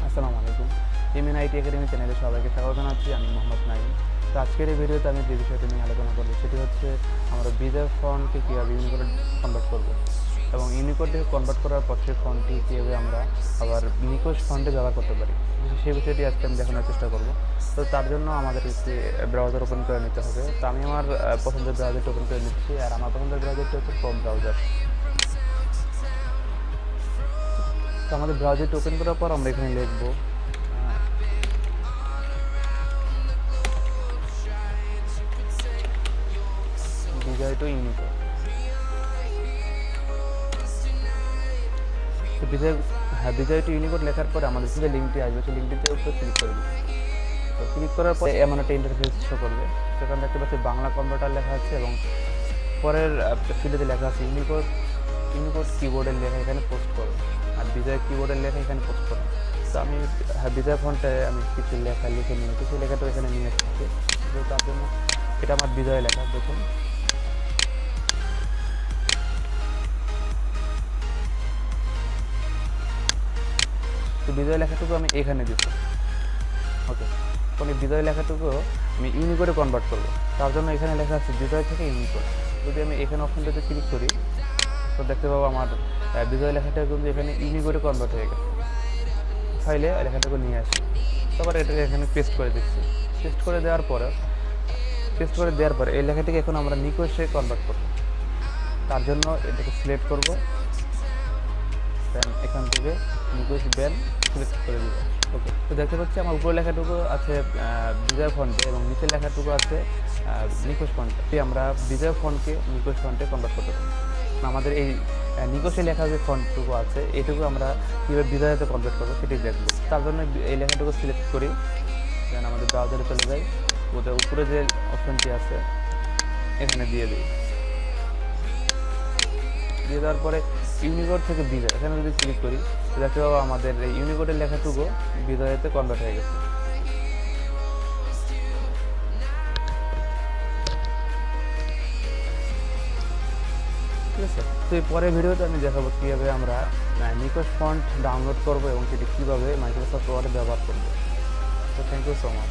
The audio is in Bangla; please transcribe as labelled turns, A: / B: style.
A: আসসালামু আলাইকুম। mnit academy চ্যানেলে সবাইকে স্বাগত জানাচ্ছি। আমি মোহাম্মদ নাইম। তো আজকের এই ভিডিওতে আমি যে বিষয়টি নিয়ে আলোচনা করব সেটি হচ্ছে আমরা বিজয় ফন্টকে কীভাবে ইউনিকোডে কনভার্ট করব এবং ইউনিকোডে কনভার্ট করার পর সেই ফন্টটি কীভাবে আমরা আবার নিকোজ ফন্টে ব্যবহার করতে পারি, সেই বিষয়টি আজকে আমি দেখানোর চেষ্টা করব। তো তার জন্য আমাদের একটি ব্রাউজার ওপেন করে নিতে হবে। তো আমি আমার পছন্দের ব্রাউজারটি ওপেন করে নিচ্ছি, আর আমার পছন্দের ব্রাউজারটি হচ্ছে ক্রোম ব্রাউজার। তো আমাদের ব্রাউজারটি ওপেন করার পর আমরা এখানে লিখব বিজয় টু ইউনিকোড। তো বিজয় টু ইউনিকোড লেখার পরে আমাদের যে লিঙ্কটি আসবে সেই লিঙ্কটিতে উপরে ক্লিক করে দেব। তো ক্লিক করার পরে এমন একটা ইন্টারফেস শো করবে। সেখানে দেখতে পাচ্ছি বাংলা কনভার্টার লেখা আছে এবং পরের ফিল্ডে লেখা আছে ইউনিকোড কিবোর্ডের লেখা এখানে পোস্ট করো, আর বিজয় কিবোর্ডের লেখা এখানে পোস্ট করো। তো আমি বিজয় ফন্টে আমি কিছু লেখা লিখে নিয়েছি, সেই লেখাটা এখানে নিয়ে এসেছি। তো তার জন্য এটা আমার বিজয় লেখা, দেখুন। তো বিজয় লেখাটুকু আমি এখানে দিব। ওকে, এখন এই বিজয় লেখাটুকু আমি ইউনিকোডে কনভার্ট করবো। তার জন্য এখানে লেখা আছে বিজয় থেকে ইউনিকোড। যদি আমি এখানে অপশনটাতে ক্লিক করি তো দেখতে পাবো আমার বিজয় লেখাটা কিন্তু এখানে ইউনিকোডে কনভার্ট হয়ে গেছে। ফাইলে লেখাটাকে নিয়ে আসি, তারপর এটাকে এখানে পেস্ট করে দিচ্ছি। পেস্ট করে দেওয়ার পরে এই লেখাটিকে এখন আমরা নিকোজে কনভার্ট করব। তার জন্য এটাকে সিলেক্ট করব, দেন এখান থেকে নিকোজ ব্যান সিলেক্ট করে দিব। ওকে, তো দেখতে পাচ্ছি আমার উপরে লেখাটুকু আছে বিজয় ফন্টে এবং নিচের লেখাটুকু আছে নিকোজ ফন্টে। আমরা বিজয় ফন্টকে নিকোজ ফন্টে কনভার্ট করতে পারি। আমাদের এই নিকোজে লেখা যে ফন্টটুকু আছে এটুকু আমরা কীভাবে বিজয়তে কনভার্ট করবো সেটি দেখব। তার জন্য এই লেখাটুকু সিলেক্ট করি, দেন আমাদের ব্রাউজারে চলে যাই। ওদের উপরে যে অপশনটি আছে এখানে দিয়ে দিই। দিয়ে দেওয়ার পরে ইউনিকোড থেকে বিজয় এখানে যদি ক্লিক করি তো দেখতে পাবো আমাদের এই ইউনিকোডের লেখাটুকু বিজয়তে কনভার্ট হয়ে গেছে। ঠিক আছে, তো এই পরের ভিডিওতে আমি দেখাবো কীভাবে আমরা নিকোজ ফন্ট ডাউনলোড করবো এবং সেটি কীভাবে মাইক্রোসফট ওয়ার্ডে ব্যবহার করবো। তো থ্যাংক ইউ সো মাচ।